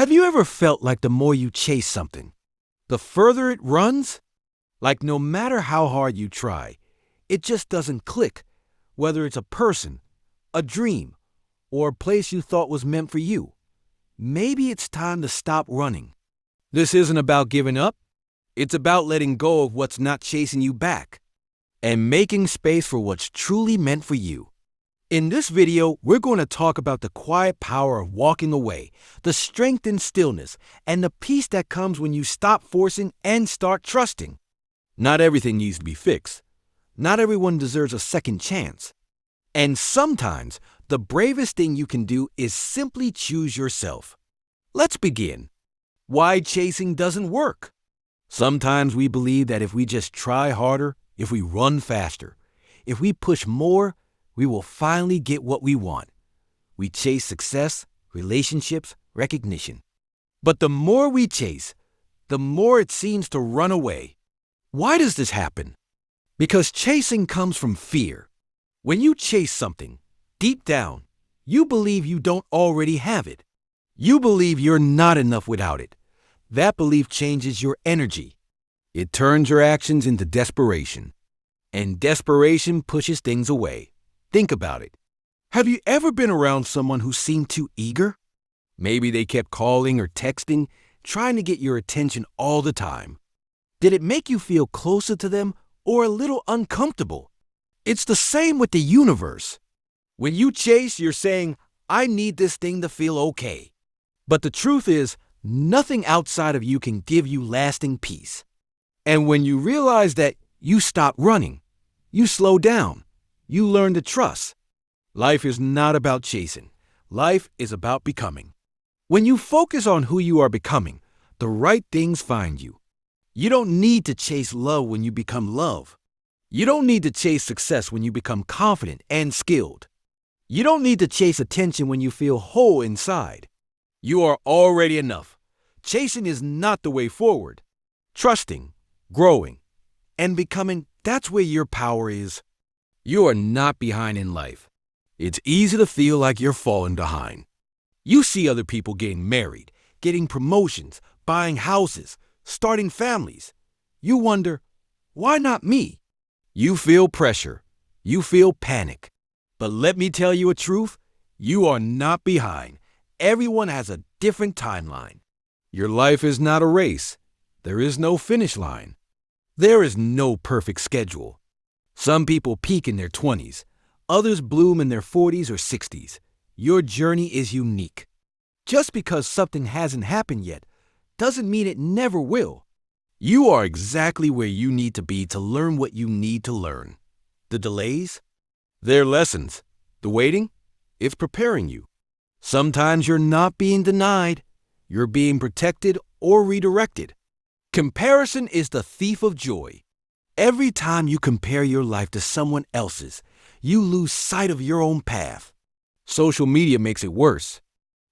Have you ever felt like the more you chase something, the further it runs? Like no matter how hard you try, it just doesn't click, whether it's a person, a dream, or a place you thought was meant for you. Maybe it's time to stop running. This isn't about giving up. It's about letting go of what's not chasing you back and making space for what's truly meant for you. In this video, we're going to talk about the quiet power of walking away, the strength in stillness, and the peace that comes when you stop forcing and start trusting. Not everything needs to be fixed. Not everyone deserves a second chance. And sometimes, the bravest thing you can do is simply choose yourself. Let's begin. Why chasing doesn't work. Sometimes we believe that if we just try harder, if we run faster, if we push more, we will finally get what we want. We chase success, relationships, recognition. But the more we chase, the more it seems to run away. Why does this happen? Because chasing comes from fear. When you chase something, deep down, you believe you don't already have it. You believe you're not enough without it. That belief changes your energy. It turns your actions into desperation. And desperation pushes things away. Think about it. Have you ever been around someone who seemed too eager? Maybe they kept calling or texting, trying to get your attention all the time. Did it make you feel closer to them or a little uncomfortable? It's the same with the universe. When you chase, you're saying, I need this thing to feel okay. But the truth is, nothing outside of you can give you lasting peace. And when you realize that, you stop running. You slow down. You learn to trust. Life is not about chasing. Life is about becoming. When you focus on who you are becoming, the right things find you. You don't need to chase love when you become love. You don't need to chase success when you become confident and skilled. You don't need to chase attention when you feel whole inside. You are already enough. Chasing is not the way forward. Trusting, growing, and becoming, that's where your power is. You are not behind in life. It's easy to feel like you're falling behind. You see other people getting married, getting promotions, buying houses, starting families. You wonder, why not me? You feel pressure. You feel panic. But let me tell you a truth. You are not behind. Everyone has a different timeline. Your life is not a race. There is no finish line. There is no perfect schedule. Some people peak in their 20s. Others bloom in their 40s or 60s. Your journey is unique. Just because something hasn't happened yet doesn't mean it never will. You are exactly where you need to be to learn what you need to learn. The delays? They're lessons. The waiting? It's preparing you. Sometimes you're not being denied. You're being protected or redirected. Comparison is the thief of joy. Every time you compare your life to someone else's, you lose sight of your own path. Social media makes it worse.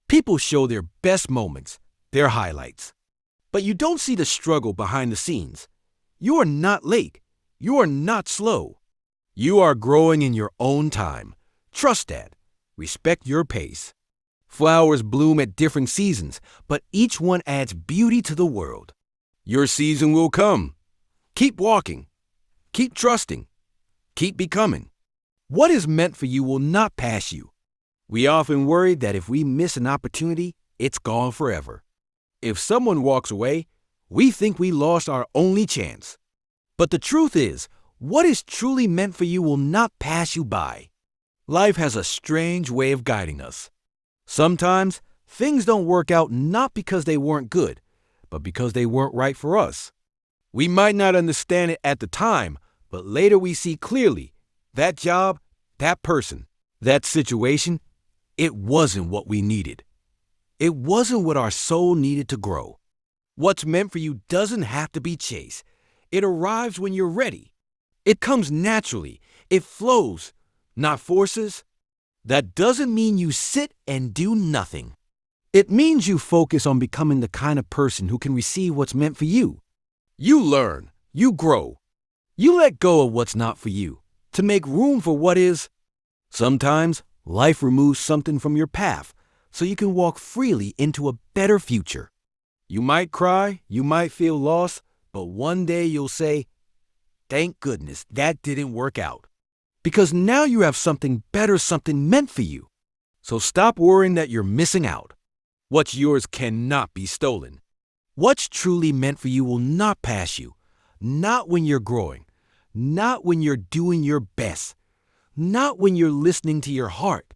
People show their best moments, their highlights. But you don't see the struggle behind the scenes. You are not late. You are not slow. You are growing in your own time. Trust that. Respect your pace. Flowers bloom at different seasons, but each one adds beauty to the world. Your season will come. Keep walking. Keep trusting. Keep becoming. What is meant for you will not pass you. We often worry that if we miss an opportunity, it's gone forever. If someone walks away, we think we lost our only chance. But the truth is, what is truly meant for you will not pass you by. Life has a strange way of guiding us. Sometimes, things don't work out not because they weren't good, but because they weren't right for us. We might not understand it at the time, but later we see clearly that job, that person, that situation, it wasn't what we needed. It wasn't what our soul needed to grow. What's meant for you doesn't have to be chased. It arrives when you're ready. It comes naturally. It flows, not forces. That doesn't mean you sit and do nothing. It means you focus on becoming the kind of person who can receive what's meant for you. You learn. You grow. You let go of what's not for you to make room for what is. Sometimes life removes something from your path, so you can walk freely into a better future. You might cry, you might feel lost, but one day you'll say, "Thank goodness that didn't work out." Because now you have something better, something meant for you. So stop worrying that you're missing out. What's yours cannot be stolen. What's truly meant for you will not pass you. Not when you're growing. Not when you're doing your best. Not when you're listening to your heart.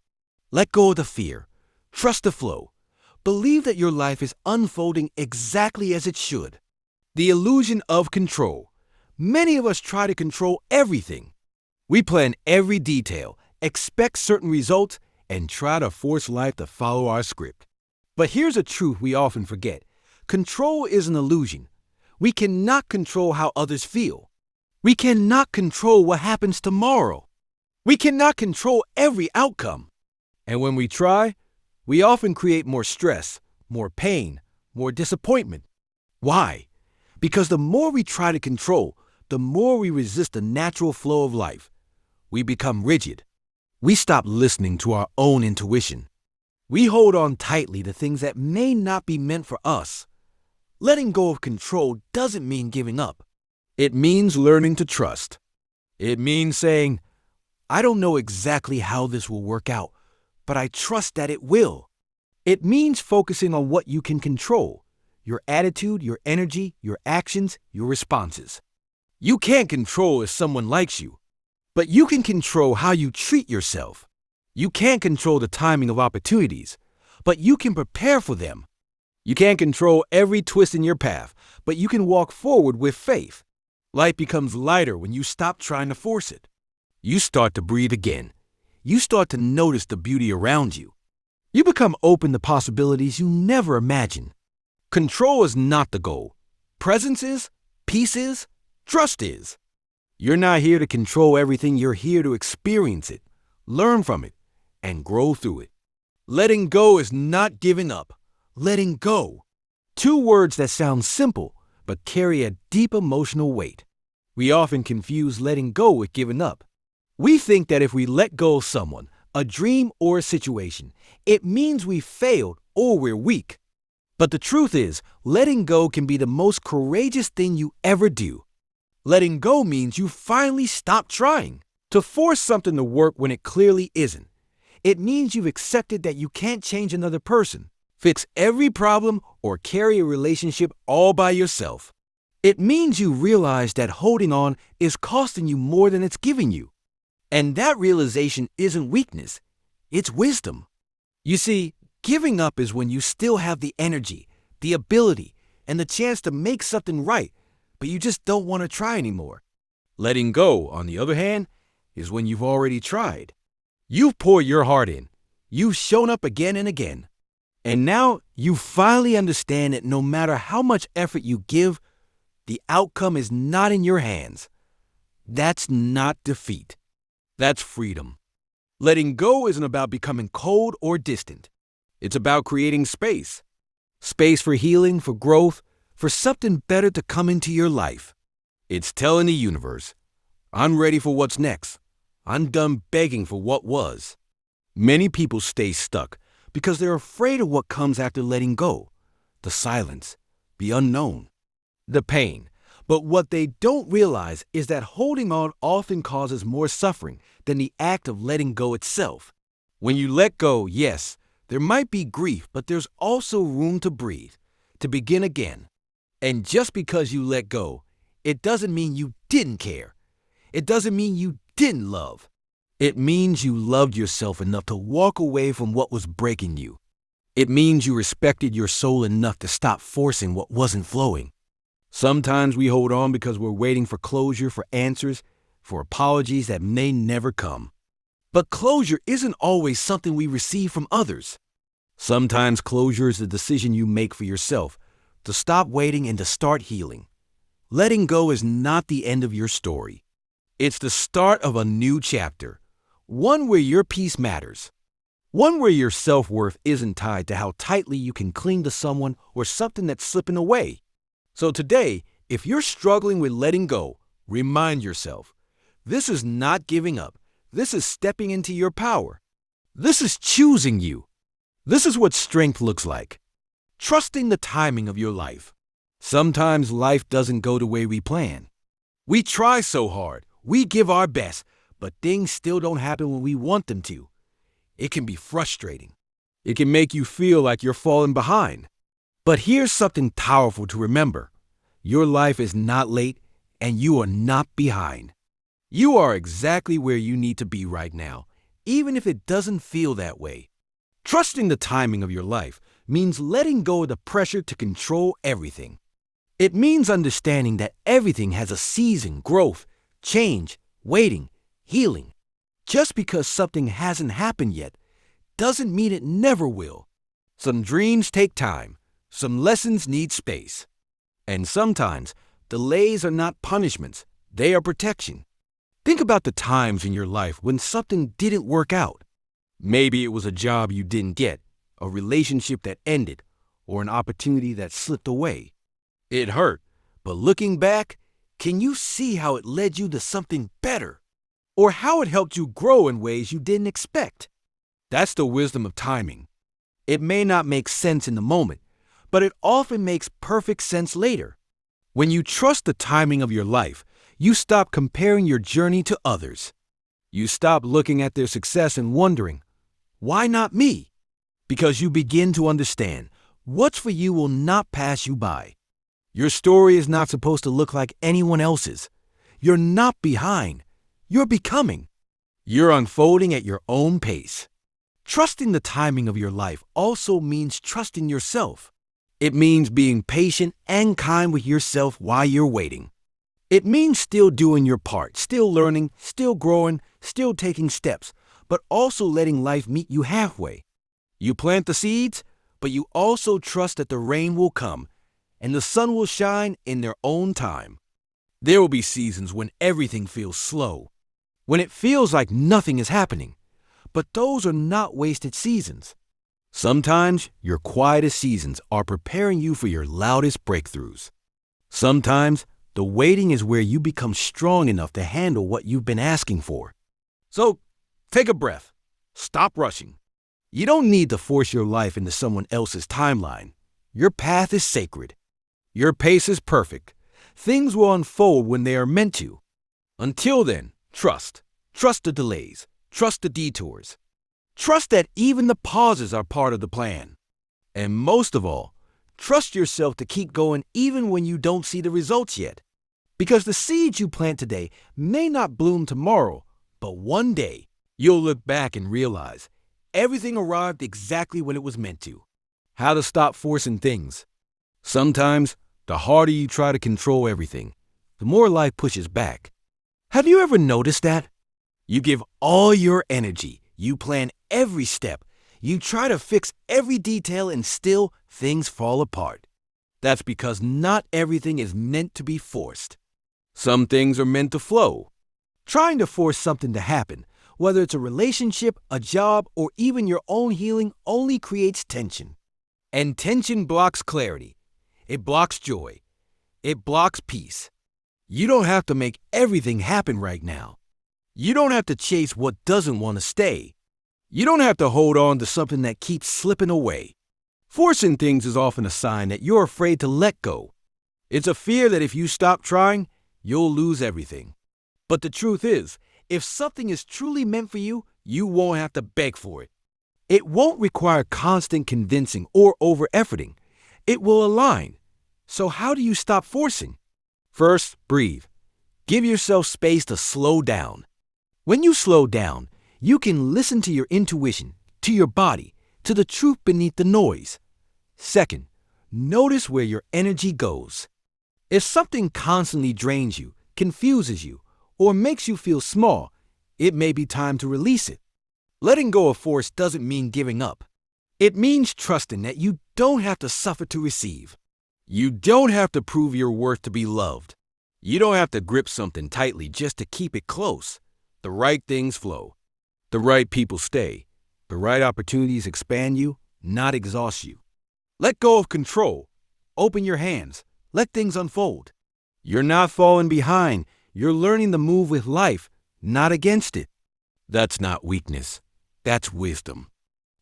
Let go of the fear. Trust the flow. Believe that your life is unfolding exactly as it should. The illusion of control. Many of us try to control everything. We plan every detail, expect certain results, and try to force life to follow our script. But here's a truth we often forget. Control is an illusion. We cannot control how others feel. We cannot control what happens tomorrow. We cannot control every outcome. And when we try, we often create more stress, more pain, more disappointment. Why? Because the more we try to control, the more we resist the natural flow of life. We become rigid. We stop listening to our own intuition. We hold on tightly to things that may not be meant for us. Letting go of control doesn't mean giving up. It means learning to trust. It means saying, "I don't know exactly how this will work out, but I trust that it will." It means focusing on what you can control: your attitude, your energy, your actions, your responses. You can't control if someone likes you, but you can control how you treat yourself. You can't control the timing of opportunities, but you can prepare for them. You can't control every twist in your path, but you can walk forward with faith. Life becomes lighter when you stop trying to force it. You start to breathe again. You start to notice the beauty around you. You become open to possibilities you never imagined. Control is not the goal. Presence is, peace is, trust is. You're not here to control everything. You're here to experience it, learn from it, and grow through it. Letting go is not giving up. Letting go. Two words that sound simple, but carry a deep emotional weight. We often confuse letting go with giving up. We think that if we let go of someone, a dream, or a situation, it means we failed or we're weak. But the truth is, letting go can be the most courageous thing you ever do. Letting go means you finally stop trying to force something to work when it clearly isn't. It means you've accepted that you can't change another person, fix every problem, or carry a relationship all by yourself. It means you realize that holding on is costing you more than it's giving you. And that realization isn't weakness, it's wisdom. You see, giving up is when you still have the energy, the ability, and the chance to make something right, but you just don't want to try anymore. Letting go, on the other hand, is when you've already tried. You've poured your heart in. You've shown up again and again. And now you finally understand that no matter how much effort you give, the outcome is not in your hands. That's not defeat. That's freedom. Letting go isn't about becoming cold or distant. It's about creating space. Space for healing, for growth, for something better to come into your life. It's telling the universe, "I'm ready for what's next. I'm done begging for what was." Many people stay stuck because they're afraid of what comes after letting go. The silence, the unknown, the pain. But what they don't realize is that holding on often causes more suffering than the act of letting go itself. When you let go, yes, there might be grief, but there's also room to breathe, to begin again. And just because you let go, it doesn't mean you didn't care. It doesn't mean you didn't love. It means you loved yourself enough to walk away from what was breaking you. It means you respected your soul enough to stop forcing what wasn't flowing. Sometimes we hold on because we're waiting for closure, for answers, for apologies that may never come. But closure isn't always something we receive from others. Sometimes closure is the decision you make for yourself, to stop waiting and to start healing. Letting go is not the end of your story. It's the start of a new chapter, one where your peace matters, one where your self-worth isn't tied to how tightly you can cling to someone or something that's slipping away. So today, if you're struggling with letting go, remind yourself, this is not giving up. This is stepping into your power. This is choosing you. This is what strength looks like. Trusting the timing of your life. Sometimes life doesn't go the way we plan. We try so hard, we give our best, but things still don't happen when we want them to. It can be frustrating. It can make you feel like you're falling behind. But here's something powerful to remember. Your life is not late, and you are not behind. You are exactly where you need to be right now, even if it doesn't feel that way. Trusting the timing of your life means letting go of the pressure to control everything. It means understanding that everything has a season, growth, change, waiting, healing. Just because something hasn't happened yet doesn't mean it never will. Some dreams take time, some lessons need space. And sometimes, delays are not punishments, they are protection. Think about the times in your life when something didn't work out. Maybe it was a job you didn't get, a relationship that ended, or an opportunity that slipped away. It hurt, but looking back, can you see how it led you to something better? Or how it helped you grow in ways you didn't expect? That's the wisdom of timing. It may not make sense in the moment, but it often makes perfect sense later. When you trust the timing of your life, you stop comparing your journey to others. You stop looking at their success and wondering, why not me? Because you begin to understand what's for you will not pass you by. Your story is not supposed to look like anyone else's. You're not behind. You're becoming. You're unfolding at your own pace. Trusting the timing of your life also means trusting yourself. It means being patient and kind with yourself while you're waiting. It means still doing your part, still learning, still growing, still taking steps, but also letting life meet you halfway. You plant the seeds, but you also trust that the rain will come and the sun will shine in their own time. There will be seasons when everything feels slow, when it feels like nothing is happening, but those are not wasted seasons. Sometimes your quietest seasons are preparing you for your loudest breakthroughs. Sometimes the waiting is where you become strong enough to handle what you've been asking for. So, take a breath. Stop rushing. You don't need to force your life into someone else's timeline. Your path is sacred. Your pace is perfect. Things will unfold when they are meant to. Until then, trust. Trust the delays. Trust the detours. Trust that even the pauses are part of the plan. And most of all, trust yourself to keep going even when you don't see the results yet. Because the seeds you plant today may not bloom tomorrow, but one day you'll look back and realize everything arrived exactly when it was meant to. How to stop forcing things. Sometimes, the harder you try to control everything, the more life pushes back. Have you ever noticed that? You give all your energy, you plan every step, you try to fix every detail, and still things fall apart. That's because not everything is meant to be forced. Some things are meant to flow. Trying to force something to happen, whether it's a relationship, a job, or even your own healing, only creates tension. And tension blocks clarity. It blocks joy. It blocks peace. You don't have to make everything happen right now. You don't have to chase what doesn't want to stay. You don't have to hold on to something that keeps slipping away. Forcing things is often a sign that you're afraid to let go. It's a fear that if you stop trying, you'll lose everything. But the truth is, if something is truly meant for you, you won't have to beg for it. It won't require constant convincing or over-efforting. It will align. So how do you stop forcing? First, breathe. Give yourself space to slow down. When you slow down, you can listen to your intuition, to your body, to the truth beneath the noise. Second, notice where your energy goes. If something constantly drains you, confuses you, or makes you feel small, it may be time to release it. Letting go of force doesn't mean giving up. It means trusting that you don't have to suffer to receive. You don't have to prove your worth to be loved. You don't have to grip something tightly just to keep it close. The right things flow. The right people stay. The right opportunities expand you, not exhaust you. Let go of control. Open your hands. Let things unfold. You're not falling behind. You're learning to move with life, not against it. That's not weakness. That's wisdom.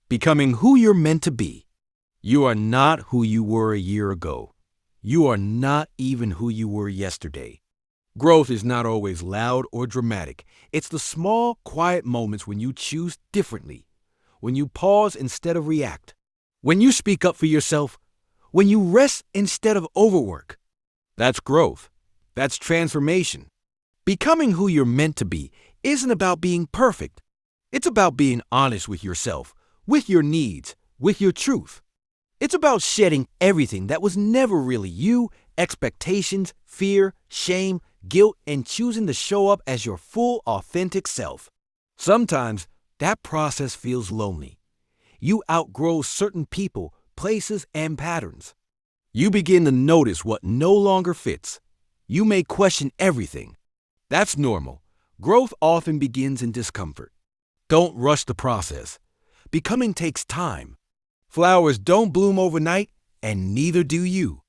Becoming who you're meant to be. You are not who you were a year ago. You are not even who you were yesterday. Growth is not always loud or dramatic. It's the small, quiet moments when you choose differently, when you pause instead of react, when you speak up for yourself, when you rest instead of overwork. That's growth. That's transformation. Becoming who you're meant to be isn't about being perfect. It's about being honest with yourself, with your needs, with your truth. It's about shedding everything that was never really you, expectations, fear, shame, guilt, and choosing to show up as your full, authentic self. Sometimes that process feels lonely. You outgrow certain people, places, and patterns. You begin to notice what no longer fits. You may question everything. That's normal. Growth often begins in discomfort. Don't rush the process. Becoming takes time. Flowers don't bloom overnight, and neither do you.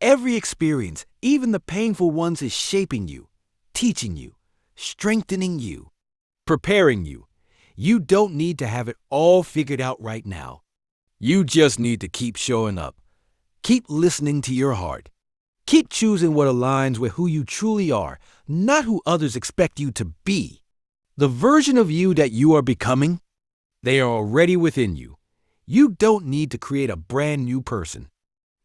Every experience, even the painful ones, is shaping you, teaching you, strengthening you, preparing you. You don't need to have it all figured out right now. You just need to keep showing up. Keep listening to your heart. Keep choosing what aligns with who you truly are, not who others expect you to be. The version of you that you are becoming, they are already within you. You don't need to create a brand new person.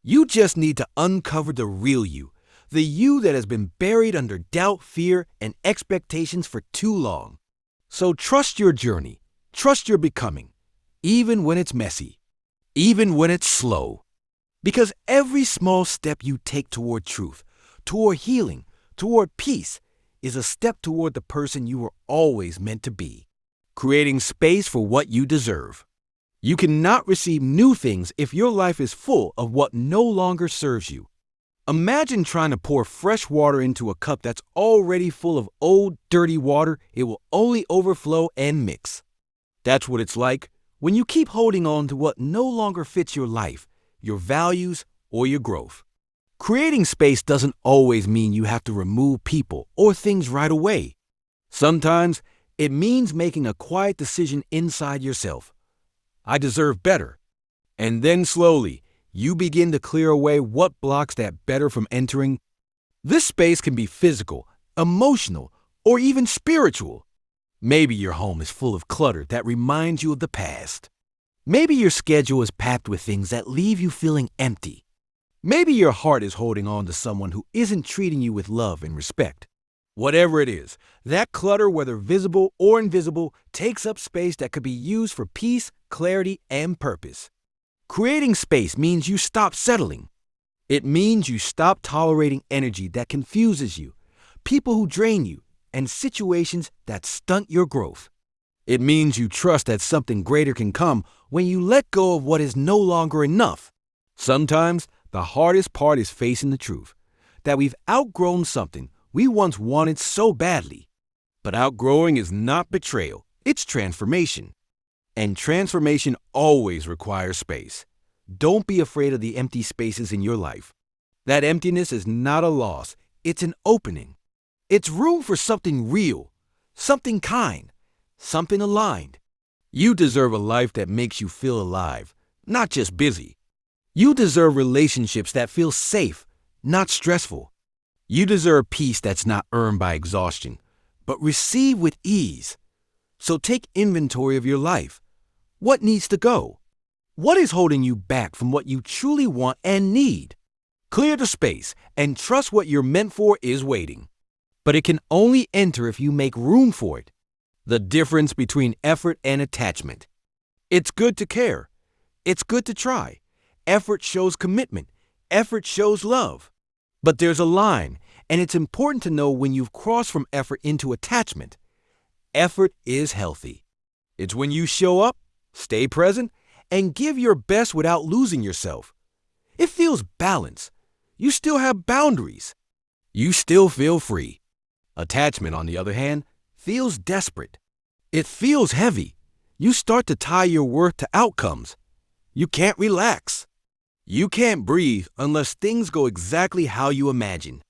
You just need to uncover the real you, the you that has been buried under doubt, fear, and expectations for too long. So trust your journey, trust your becoming, even when it's messy, even when it's slow. Because every small step you take toward truth, toward healing, toward peace, is a step toward the person you were always meant to be, creating space for what you deserve. You cannot receive new things if your life is full of what no longer serves you. Imagine trying to pour fresh water into a cup that's already full of old, dirty water. It will only overflow and mix. That's what it's like when you keep holding on to what no longer fits your life, your values, or your growth. Creating space doesn't always mean you have to remove people or things right away. Sometimes it means making a quiet decision inside yourself. I deserve better. And then slowly, you begin to clear away what blocks that better from entering. This space can be physical, emotional, or even spiritual. Maybe your home is full of clutter that reminds you of the past. Maybe your schedule is packed with things that leave you feeling empty. Maybe your heart is holding on to someone who isn't treating you with love and respect. Whatever it is, that clutter, whether visible or invisible, takes up space that could be used for peace, clarity, and purpose. Creating space means you stop settling. It means you stop tolerating energy that confuses you, people who drain you, and situations that stunt your growth. It means you trust that something greater can come when you let go of what is no longer enough. Sometimes the hardest part is facing the truth, that we've outgrown something we once wanted so badly. But outgrowing is not betrayal, it's transformation. And transformation always requires space. Don't be afraid of the empty spaces in your life. That emptiness is not a loss, it's an opening. It's room for something real, something kind, something aligned. You deserve a life that makes you feel alive, not just busy. You deserve relationships that feel safe, not stressful. You deserve peace that's not earned by exhaustion, but received with ease. So take inventory of your life. What needs to go? What is holding you back from what you truly want and need? Clear the space and trust what you're meant for is waiting. But it can only enter if you make room for it. The difference between effort and attachment. It's good to care. It's good to try. Effort shows commitment. Effort shows love. But there's a line, and it's important to know when you've crossed from effort into attachment. Effort is healthy. It's when you show up, stay present, and give your best without losing yourself. It feels balanced. You still have boundaries. You still feel free. Attachment, on the other hand, feels desperate. It feels heavy. You start to tie your worth to outcomes. You can't relax. You can't breathe unless things go exactly how you imagine.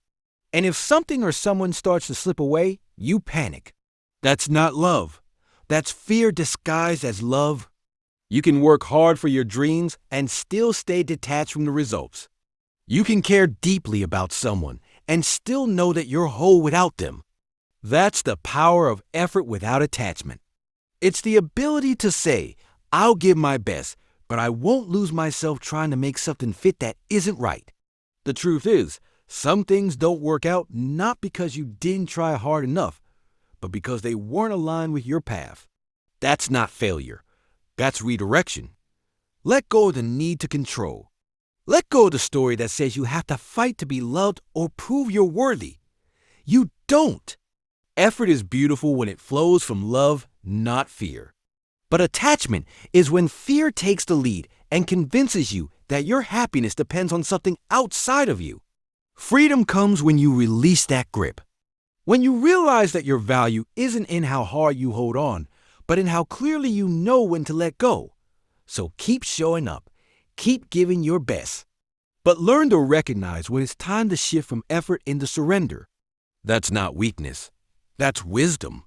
And if something or someone starts to slip away, you panic. That's not love. That's fear disguised as love. You can work hard for your dreams and still stay detached from the results. You can care deeply about someone and still know that you're whole without them. That's the power of effort without attachment. It's the ability to say, I'll give my best, but I won't lose myself trying to make something fit that isn't right. The truth is, some things don't work out not because you didn't try hard enough, but because they weren't aligned with your path. That's not failure. That's redirection. Let go of the need to control. Let go of the story that says you have to fight to be loved or prove you're worthy. You don't. Effort is beautiful when it flows from love, not fear. But attachment is when fear takes the lead and convinces you that your happiness depends on something outside of you. Freedom comes when you release that grip. When you realize that your value isn't in how hard you hold on, but in how clearly you know when to let go. So keep showing up. Keep giving your best. But learn to recognize when it's time to shift from effort into surrender. That's not weakness. That's wisdom.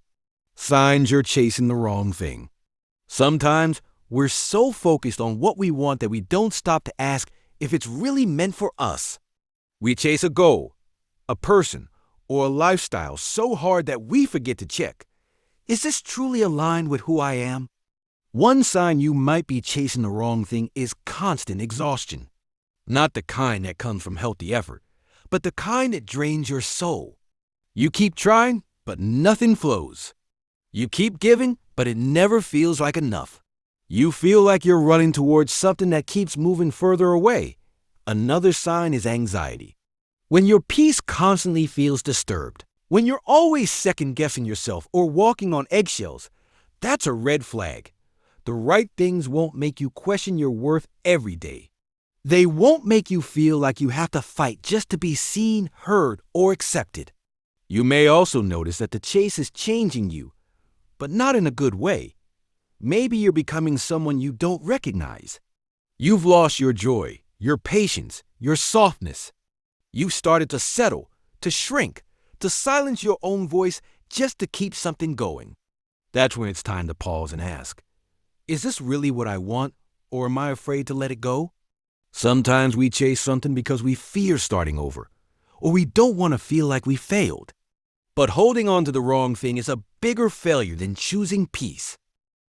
Signs you're chasing the wrong thing. Sometimes we're so focused on what we want that we don't stop to ask if it's really meant for us. We chase a goal, a person, or a lifestyle so hard that we forget to check. Is this truly aligned with who I am? One sign you might be chasing the wrong thing is constant exhaustion. Not the kind that comes from healthy effort, but the kind that drains your soul. You keep trying, but nothing flows. You keep giving, but it never feels like enough. You feel like you're running towards something that keeps moving further away. Another sign is anxiety. When your peace constantly feels disturbed, when you're always second-guessing yourself or walking on eggshells, that's a red flag. The right things won't make you question your worth every day. They won't make you feel like you have to fight just to be seen, heard, or accepted. You may also notice that the chase is changing you, but not in a good way. Maybe you're becoming someone you don't recognize. You've lost your joy, your patience, your softness. You've started to settle, to shrink, to silence your own voice just to keep something going. That's when it's time to pause and ask, is this really what I want, or am I afraid to let it go? Sometimes we chase something because we fear starting over, or we don't want to feel like we failed. But holding on to the wrong thing is a bigger failure than choosing peace.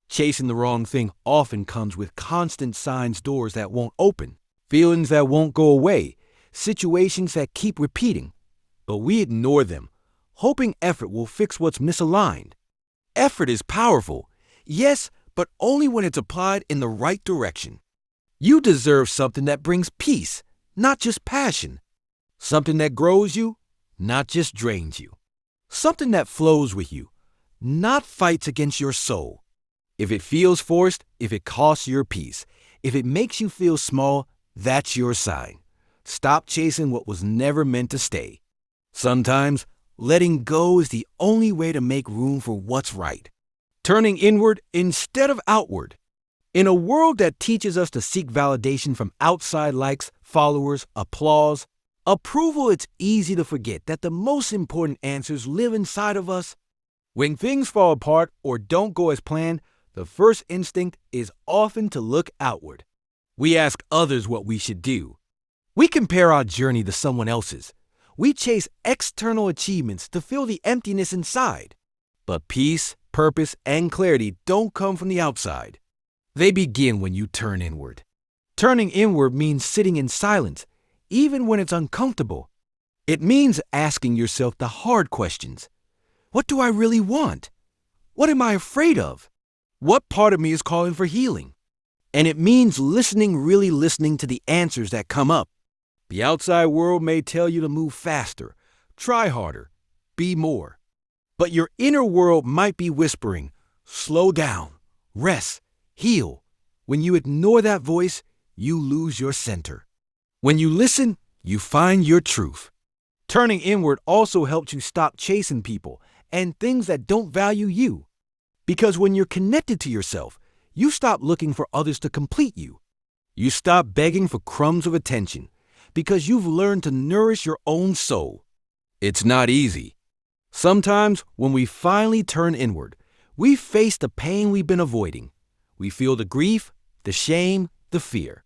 Chasing the wrong thing often comes with constant signs doors that won't open, feelings that won't go away, situations that keep repeating. But we ignore them, hoping effort will fix what's misaligned. Effort is powerful, yes, but only when it's applied in the right direction. You deserve something that brings peace, not just passion. Something that grows you, not just drains you. Something that flows with you, not fights against your soul. If it feels forced, if it costs your peace, if it makes you feel small, that's your sign. Stop chasing what was never meant to stay. Sometimes, letting go is the only way to make room for what's right. Turning inward instead of outward. In a world that teaches us to seek validation from outside likes, followers, applause, approval, it's easy to forget that the most important answers live inside of us. When things fall apart or don't go as planned, the first instinct is often to look outward. We ask others what we should do. We compare our journey to someone else's. We chase external achievements to fill the emptiness inside. But peace, purpose, and clarity don't come from the outside. They begin when you turn inward. Turning inward means sitting in silence, even when it's uncomfortable. It means asking yourself the hard questions. What do I really want? What am I afraid of? What part of me is calling for healing? And it means really listening to the answers that come up. The outside world may tell you to move faster, try harder, be more. But your inner world might be whispering, slow down, rest, heal. When you ignore that voice, you lose your center. When you listen, you find your truth. Turning inward also helps you stop chasing people and things that don't value you. Because when you're connected to yourself, you stop looking for others to complete you. You stop begging for crumbs of attention because you've learned to nourish your own soul. It's not easy. Sometimes when we finally turn inward, we face the pain we've been avoiding. We feel the grief, the shame, the fear.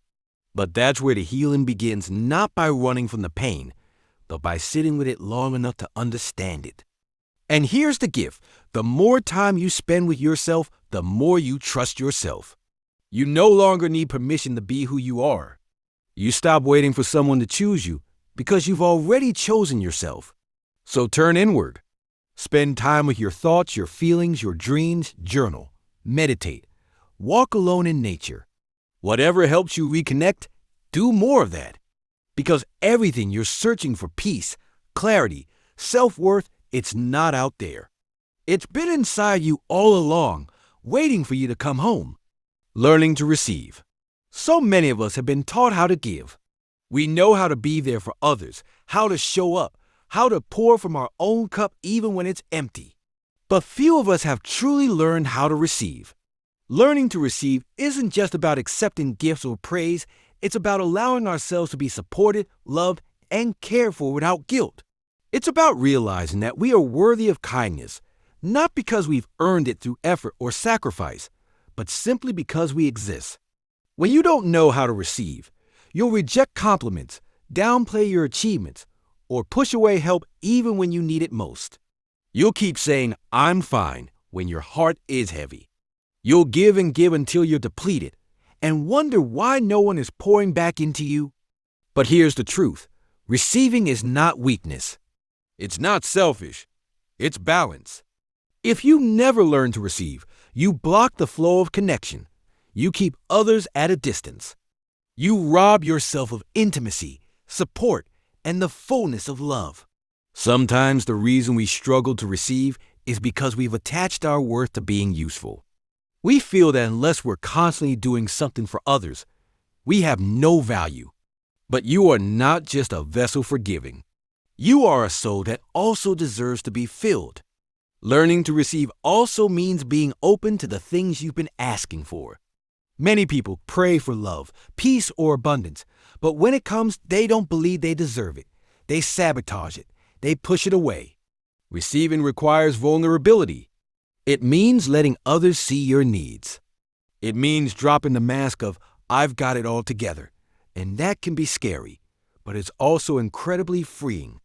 But that's where the healing begins, not by running from the pain, but by sitting with it long enough to understand it. And here's the gift. The more time you spend with yourself, the more you trust yourself. You no longer need permission to be who you are. You stop waiting for someone to choose you because you've already chosen yourself. So turn inward. Spend time with your thoughts, your feelings, your dreams, journal, meditate, walk alone in nature. Whatever helps you reconnect, do more of that. Because everything you're searching for, peace, clarity, self-worth, it's not out there. It's been inside you all along, waiting for you to come home. Learning to receive. So many of us have been taught how to give. We know how to be there for others, how to show up, how to pour from our own cup even when it's empty. But few of us have truly learned how to receive. Learning to receive isn't just about accepting gifts or praise, it's about allowing ourselves to be supported, loved, and cared for without guilt. It's about realizing that we are worthy of kindness, not because we've earned it through effort or sacrifice, but simply because we exist. When you don't know how to receive, you'll reject compliments, downplay your achievements, or push away help even when you need it most. You'll keep saying, "I'm fine," when your heart is heavy. You'll give and give until you're depleted, and wonder why no one is pouring back into you. But here's the truth. Receiving is not weakness. It's not selfish. It's balance. If you never learn to receive, you block the flow of connection. You keep others at a distance. You rob yourself of intimacy, support, and the fullness of love. Sometimes the reason we struggle to receive is because we've attached our worth to being useful. We feel that unless we're constantly doing something for others, we have no value. But you are not just a vessel for giving. You are a soul that also deserves to be filled. Learning to receive also means being open to the things you've been asking for. Many people pray for love, peace, or abundance, but when it comes, they don't believe they deserve it. They sabotage it. They push it away. Receiving requires vulnerability. It means letting others see your needs. It means dropping the mask of, "I've got it all together," and that can be scary, but it's also incredibly freeing.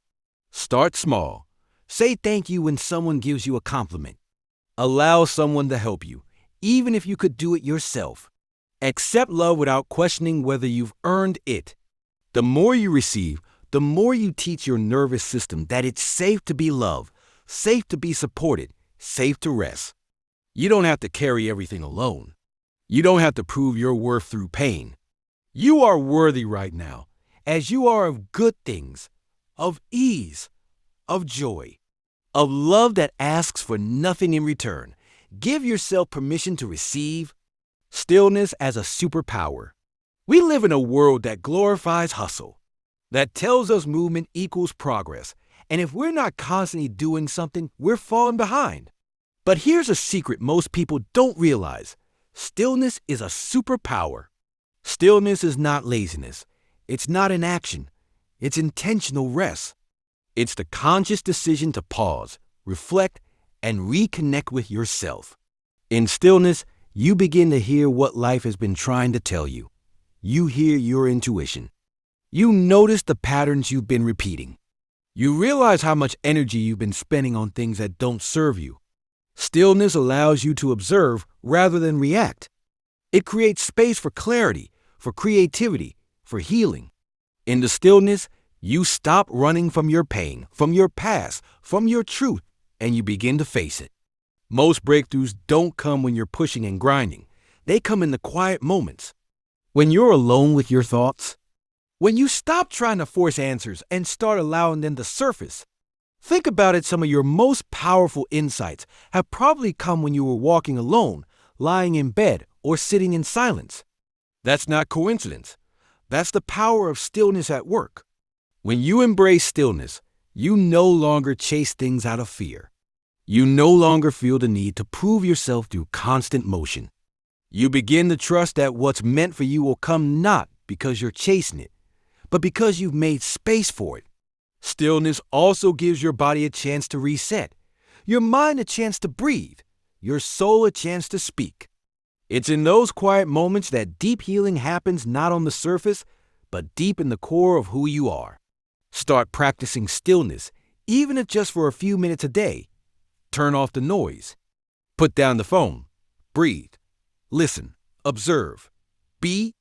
Start small. Say thank you when someone gives you a compliment. Allow someone to help you, even if you could do it yourself. Accept love without questioning whether you've earned it. The more you receive, the more you teach your nervous system that it's safe to be loved, safe to be supported, safe to rest. You don't have to carry everything alone. You don't have to prove your worth through pain. You are worthy right now, as you are of good things, of ease, of joy, of love that asks for nothing in return. Give yourself permission to receive. Stillness as a superpower. We live in a world that glorifies hustle, that tells us movement equals progress, and if we're not constantly doing something, we're falling behind. But here's a secret most people don't realize. Stillness is a superpower. Stillness is not laziness. It's not inaction. It's intentional rest. It's the conscious decision to pause, reflect, and reconnect with yourself. In stillness, you begin to hear what life has been trying to tell you. You hear your intuition. You notice the patterns you've been repeating. You realize how much energy you've been spending on things that don't serve you. Stillness allows you to observe rather than react. It creates space for clarity, for creativity, for healing. In the stillness, you stop running from your pain, from your past, from your truth, and you begin to face it. Most breakthroughs don't come when you're pushing and grinding. They come in the quiet moments. When you're alone with your thoughts. When you stop trying to force answers and start allowing them to surface. Think about it, some of your most powerful insights have probably come when you were walking alone, lying in bed, or sitting in silence. That's not coincidence. That's the power of stillness at work. When you embrace stillness, you no longer chase things out of fear. You no longer feel the need to prove yourself through constant motion. You begin to trust that what's meant for you will come not because you're chasing it, but because you've made space for it. Stillness also gives your body a chance to reset, your mind a chance to breathe, your soul a chance to speak. It's in those quiet moments that deep healing happens, not on the surface, but deep in the core of who you are. Start practicing stillness, even if just for a few minutes a day. Turn off the noise. Put down the phone. Breathe. Listen. Observe. Be.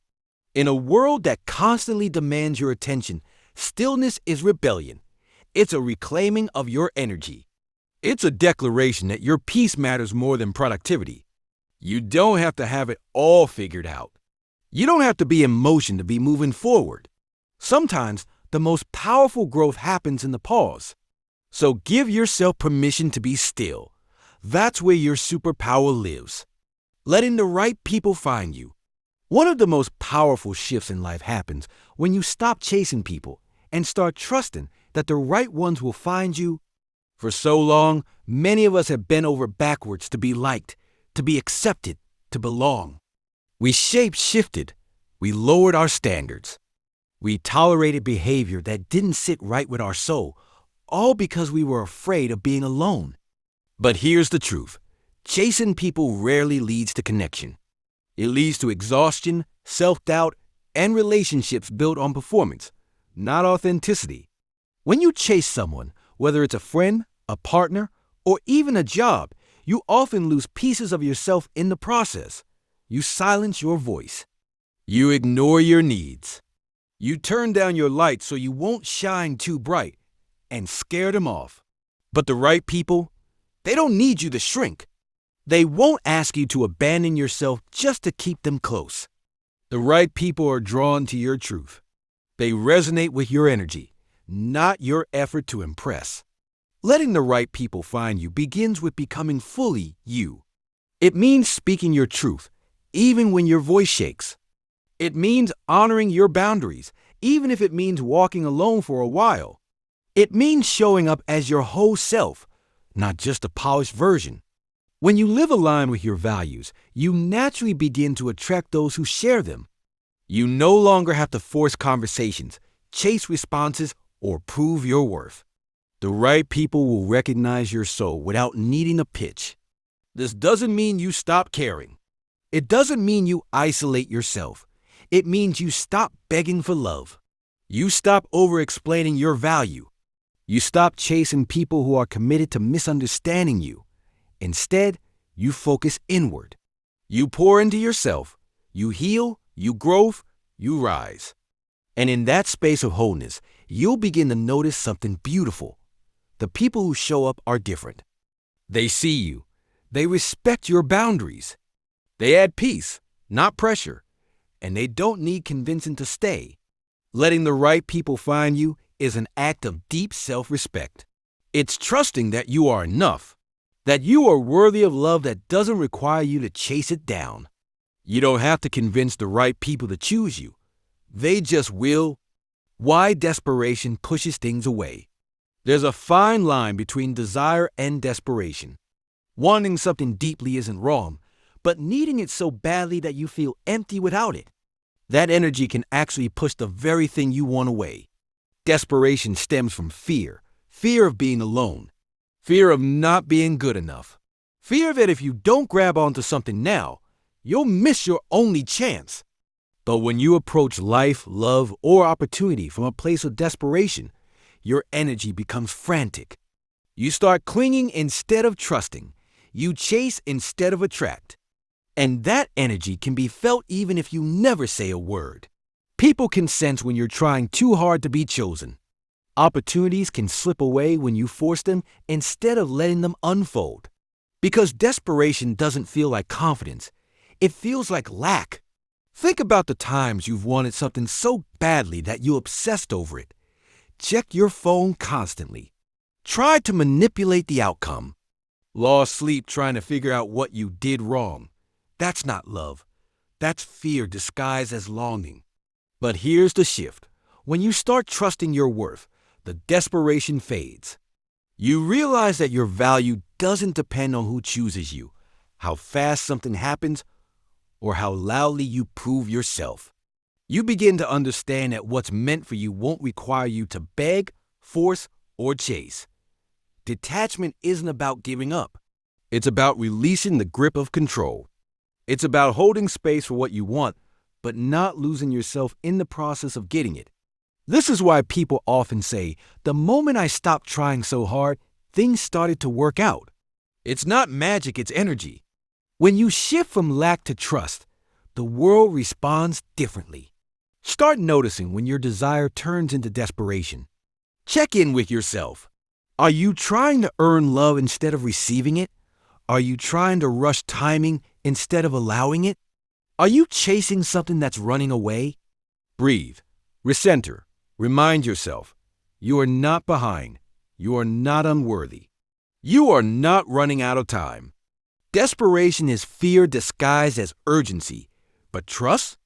In a world that constantly demands your attention, stillness is rebellion. It's a reclaiming of your energy. It's a declaration that your peace matters more than productivity. You don't have to have it all figured out. You don't have to be in motion to be moving forward. Sometimes the most powerful growth happens in the pause. So give yourself permission to be still. That's where your superpower lives. Letting the right people find you. One of the most powerful shifts in life happens when you stop chasing people and start trusting that the right ones will find you. For so long, many of us have bent over backwards to be liked, to be accepted, to belong. We shape-shifted. We lowered our standards. We tolerated behavior that didn't sit right with our soul, all because we were afraid of being alone. But here's the truth. Chasing people rarely leads to connection. It leads to exhaustion, self-doubt, and relationships built on performance, not authenticity. When you chase someone, whether it's a friend, a partner, or even a job, you often lose pieces of yourself in the process. You silence your voice. You ignore your needs. You turn down your light so you won't shine too bright and scare them off. But the right people, they don't need you to shrink. They won't ask you to abandon yourself just to keep them close. The right people are drawn to your truth. They resonate with your energy, not your effort to impress. Letting the right people find you begins with becoming fully you. It means speaking your truth, even when your voice shakes. It means honoring your boundaries, even if it means walking alone for a while. It means showing up as your whole self, not just a polished version. When you live aligned with your values, you naturally begin to attract those who share them. You no longer have to force conversations, chase responses, or prove your worth. The right people will recognize your soul without needing a pitch. This doesn't mean you stop caring. It doesn't mean you isolate yourself. It means you stop begging for love. You stop over-explaining your value. You stop chasing people who are committed to misunderstanding you. Instead, you focus inward. You pour into yourself. You heal, you grow, you rise. And in that space of wholeness, you'll begin to notice something beautiful. The people who show up are different. They see you. They respect your boundaries. They add peace, not pressure. And they don't need convincing to stay. Letting the right people find you is an act of deep self-respect. It's trusting that you are enough, that you are worthy of love that doesn't require you to chase it down. You don't have to convince the right people to choose you. They just will. Why desperation pushes things away. There's a fine line between desire and desperation. Wanting something deeply isn't wrong, but needing it so badly that you feel empty without it. That energy can actually push the very thing you want away. Desperation stems from fear. Fear of being alone. Fear of not being good enough. Fear that if you don't grab onto something now, you'll miss your only chance. But when you approach life, love, or opportunity from a place of desperation, your energy becomes frantic. You start clinging instead of trusting. You chase instead of attract. And that energy can be felt even if you never say a word. People can sense when you're trying too hard to be chosen. Opportunities can slip away when you force them instead of letting them unfold. Because desperation doesn't feel like confidence. It feels like lack. Think about the times you've wanted something so badly that you obsessed over it. Checked your phone constantly. Tried to manipulate the outcome. Lost sleep trying to figure out what you did wrong. That's not love. That's fear disguised as longing. But here's the shift. When you start trusting your worth, the desperation fades. You realize that your value doesn't depend on who chooses you, how fast something happens, or how loudly you prove yourself. You begin to understand that what's meant for you won't require you to beg, force, or chase. Detachment isn't about giving up. It's about releasing the grip of control. It's about holding space for what you want, but not losing yourself in the process of getting it. This is why people often say, the moment I stopped trying so hard, things started to work out. It's not magic, it's energy. When you shift from lack to trust, the world responds differently. Start noticing when your desire turns into desperation. Check in with yourself. Are you trying to earn love instead of receiving it? Are you trying to rush timing instead of allowing it? Are you chasing something that's running away? Breathe. Recenter. Remind yourself, you are not behind. You are not unworthy. You are not running out of time. Desperation is fear disguised as urgency. But trust?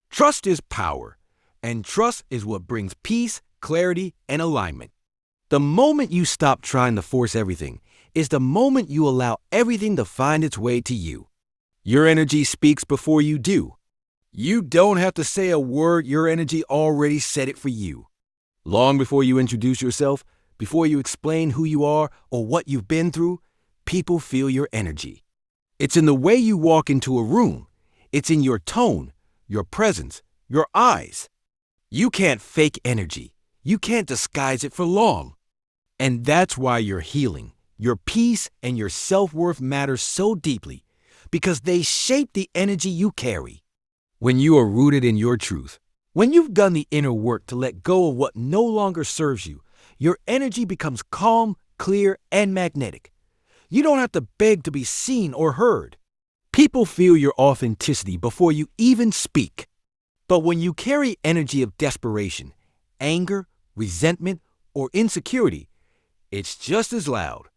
Trust is power. And trust is what brings peace, clarity, and alignment. The moment you stop trying to force everything is the moment you allow everything to find its way to you. Your energy speaks before you do. You don't have to say a word, your energy already said it for you. Long before you introduce yourself, before you explain who you are or what you've been through, people feel your energy. It's in the way you walk into a room. It's in your tone, your presence, your eyes. You can't fake energy. You can't disguise it for long. And that's why your healing, your peace, and your self-worth matter so deeply, because they shape the energy you carry. When you are rooted in your truth, when you've done the inner work to let go of what no longer serves you, your energy becomes calm, clear, and magnetic. You don't have to beg to be seen or heard. People feel your authenticity before you even speak. But when you carry energy of desperation, anger, resentment, or insecurity, it's just as loud,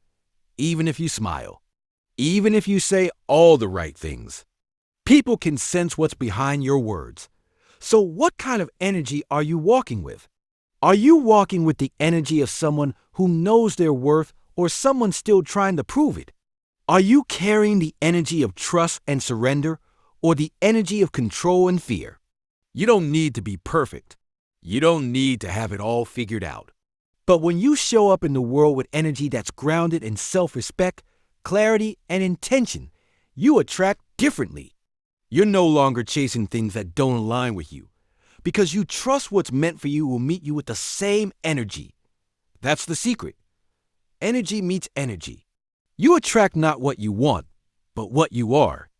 even if you smile, even if you say all the right things. People can sense what's behind your words. So what kind of energy are you walking with? Are you walking with the energy of someone who knows their worth or someone still trying to prove it? Are you carrying the energy of trust and surrender or the energy of control and fear? You don't need to be perfect. You don't need to have it all figured out. But when you show up in the world with energy that's grounded in self-respect, clarity, and intention, you attract differently. You're no longer chasing things that don't align with you because you trust what's meant for you will meet you with the same energy. That's the secret. Energy meets energy. You attract not what you want, but what you are.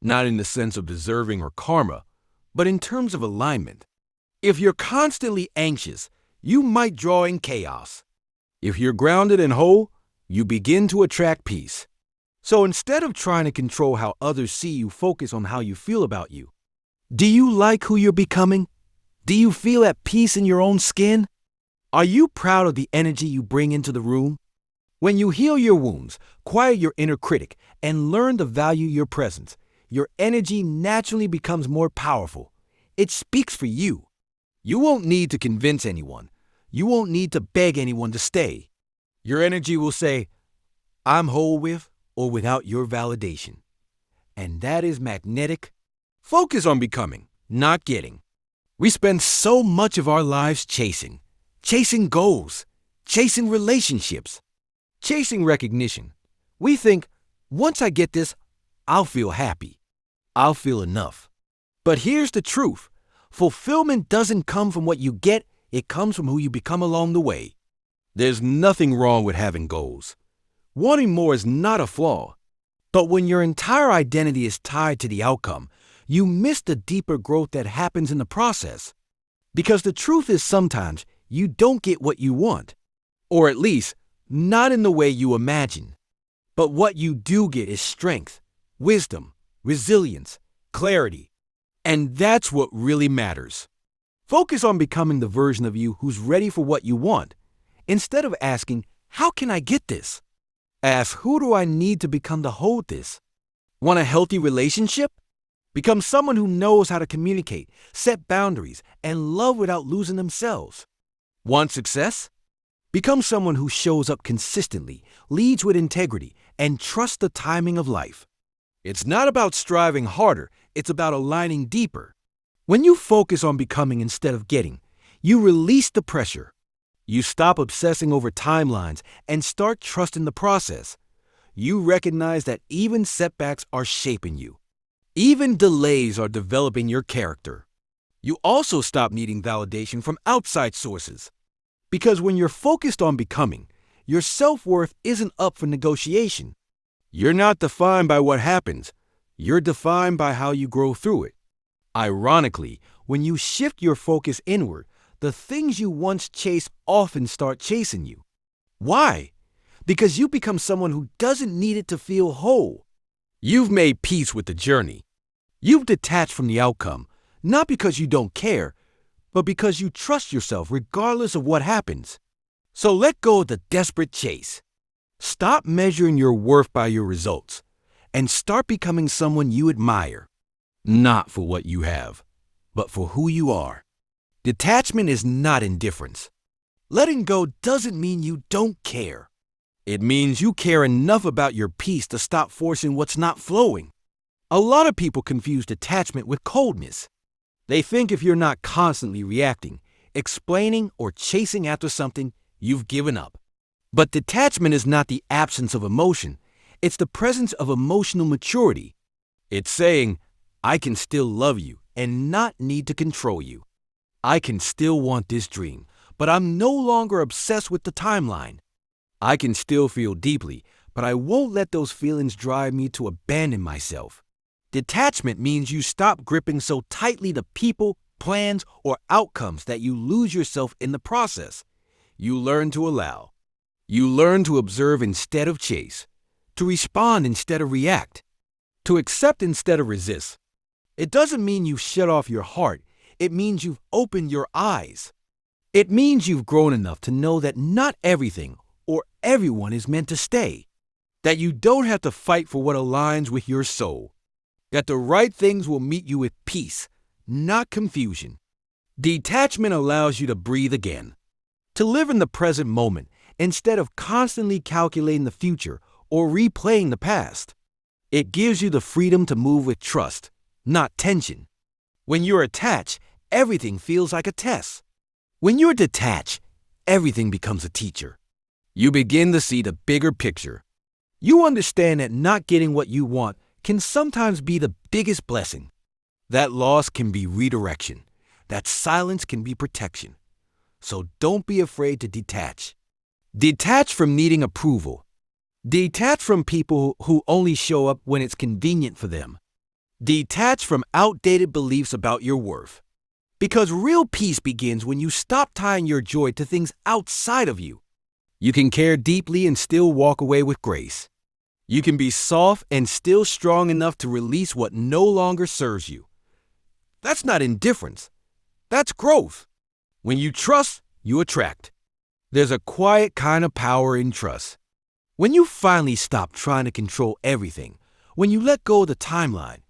Not in the sense of deserving or karma, but in terms of alignment. If you're constantly anxious, you might draw in chaos. If you're grounded and whole, you begin to attract peace. So instead of trying to control how others see you, focus on how you feel about you. Do you like who you're becoming? Do you feel at peace in your own skin? Are you proud of the energy you bring into the room? When you heal your wounds, quiet your inner critic, and learn to value your presence, your energy naturally becomes more powerful. It speaks for you. You won't need to convince anyone. You won't need to beg anyone to stay. Your energy will say, I'm whole with or without your validation. And that is magnetic. Focus on becoming, not getting. We spend so much of our lives chasing goals, chasing relationships, chasing recognition. We think, once I get this, I'll feel happy. I'll feel enough. But here's the truth. Fulfillment doesn't come from what you get, it comes from who you become along the way. There's nothing wrong with having goals. Wanting more is not a flaw. But when your entire identity is tied to the outcome, you miss the deeper growth that happens in the process. Because the truth is sometimes you don't get what you want. Or at least, not in the way you imagine. But what you do get is strength, wisdom, resilience, clarity. And that's what really matters. Focus on becoming the version of you who's ready for what you want. Instead of asking, how can I get this? Ask, who do I need to become to hold this? Want a healthy relationship? Become someone who knows how to communicate, set boundaries, and love without losing themselves. Want success? Become someone who shows up consistently, leads with integrity, and trusts the timing of life. It's not about striving harder, it's about aligning deeper. When you focus on becoming instead of getting, you release the pressure. You stop obsessing over timelines and start trusting the process. You recognize that even setbacks are shaping you. Even delays are developing your character. You also stop needing validation from outside sources. Because when you're focused on becoming, your self-worth isn't up for negotiation. You're not defined by what happens. You're defined by how you grow through it. Ironically, when you shift your focus inward, the things you once chased often start chasing you. Why? Because you become someone who doesn't need it to feel whole. You've made peace with the journey. You've detached from the outcome, not because you don't care, but because you trust yourself regardless of what happens. So let go of the desperate chase. Stop measuring your worth by your results and start becoming someone you admire, not for what you have, but for who you are. Detachment is not indifference. Letting go doesn't mean you don't care. It means you care enough about your peace to stop forcing what's not flowing. A lot of people confuse detachment with coldness. They think if you're not constantly reacting, explaining, or chasing after something, you've given up. But detachment is not the absence of emotion. It's the presence of emotional maturity. It's saying, I can still love you and not need to control you. I can still want this dream, but I'm no longer obsessed with the timeline. I can still feel deeply, but I won't let those feelings drive me to abandon myself. Detachment means you stop gripping so tightly to people, plans, or outcomes that you lose yourself in the process. You learn to allow. You learn to observe instead of chase, to respond instead of react, to accept instead of resist. It doesn't mean you shut off your heart. It means you've opened your eyes. It means you've grown enough to know that not everything or everyone is meant to stay, that you don't have to fight for what aligns with your soul, that the right things will meet you with peace, not confusion. Detachment allows you to breathe again, to live in the present moment instead of constantly calculating the future or replaying the past. It gives you the freedom to move with trust, not tension. When you're attached, everything feels like a test. When you're detached, everything becomes a teacher. You begin to see the bigger picture. You understand that not getting what you want can sometimes be the biggest blessing. That loss can be redirection. That silence can be protection. So don't be afraid to detach. Detach from needing approval. Detach from people who only show up when it's convenient for them. Detach from outdated beliefs about your worth. Because real peace begins when you stop tying your joy to things outside of you. You can care deeply and still walk away with grace. You can be soft and still strong enough to release what no longer serves you. That's not indifference. That's growth. When you trust, you attract. There's a quiet kind of power in trust. When you finally stop trying to control everything, when you let go of the timeline,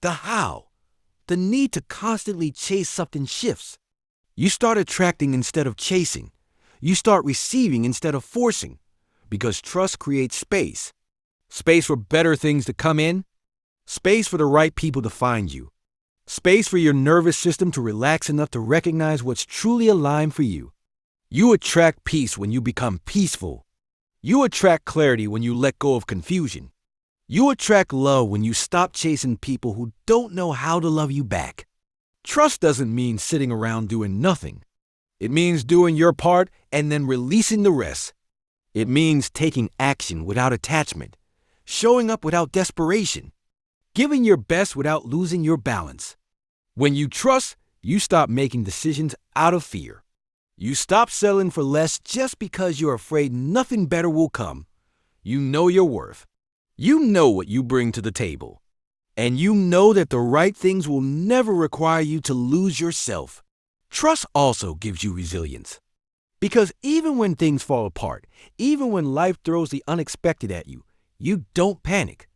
the how, the need to constantly chase something shifts. You start attracting instead of chasing. You start receiving instead of forcing, because trust creates space. Space for better things to come in. Space for the right people to find you. Space for your nervous system to relax enough to recognize what's truly aligned for you. You attract peace when you become peaceful. You attract clarity when you let go of confusion. You attract love when you stop chasing people who don't know how to love you back. Trust doesn't mean sitting around doing nothing. It means doing your part and then releasing the rest. It means taking action without attachment, showing up without desperation, giving your best without losing your balance. When you trust, you stop making decisions out of fear. You stop settling for less just because you're afraid nothing better will come. You know your worth. You know what you bring to the table. And you know that the right things will never require you to lose yourself. Trust also gives you resilience. Because even when things fall apart, even when life throws the unexpected at you, you don't panic.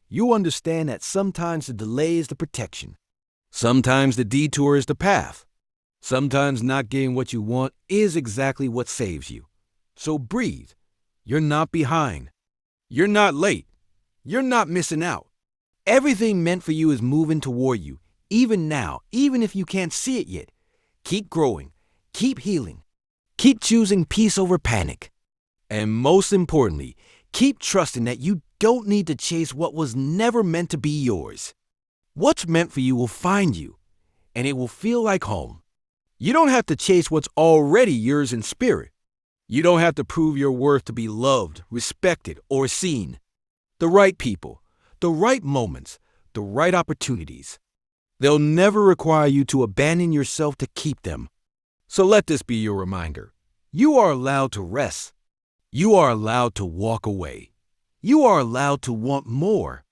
You understand that sometimes the delay is the protection. Sometimes the detour is the path. Sometimes not getting what you want is exactly what saves you. So breathe. You're not behind. You're not late. You're not missing out. Everything meant for you is moving toward you, even now, even if you can't see it yet. Keep growing. Keep healing. Keep choosing peace over panic. And most importantly, keep trusting that you don't need to chase what was never meant to be yours. What's meant for you will find you, and it will feel like home. You don't have to chase what's already yours in spirit. You don't have to prove your worth to be loved, respected, or seen. The right people, the right moments, the right opportunities. They'll never require you to abandon yourself to keep them. So let this be your reminder. You are allowed to rest. You are allowed to walk away. You are allowed to want more.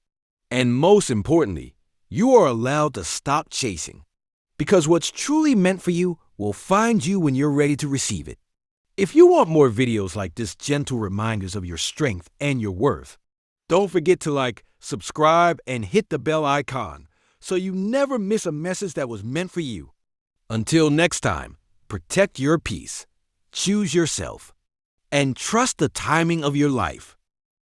And most importantly, you are allowed to stop chasing. Because what's truly meant for you will find you when you're ready to receive it. If you want more videos like this, gentle reminders of your strength and your worth, don't forget to like, subscribe, and hit the bell icon so you never miss a message that was meant for you. Until next time, protect your peace, choose yourself, and trust the timing of your life.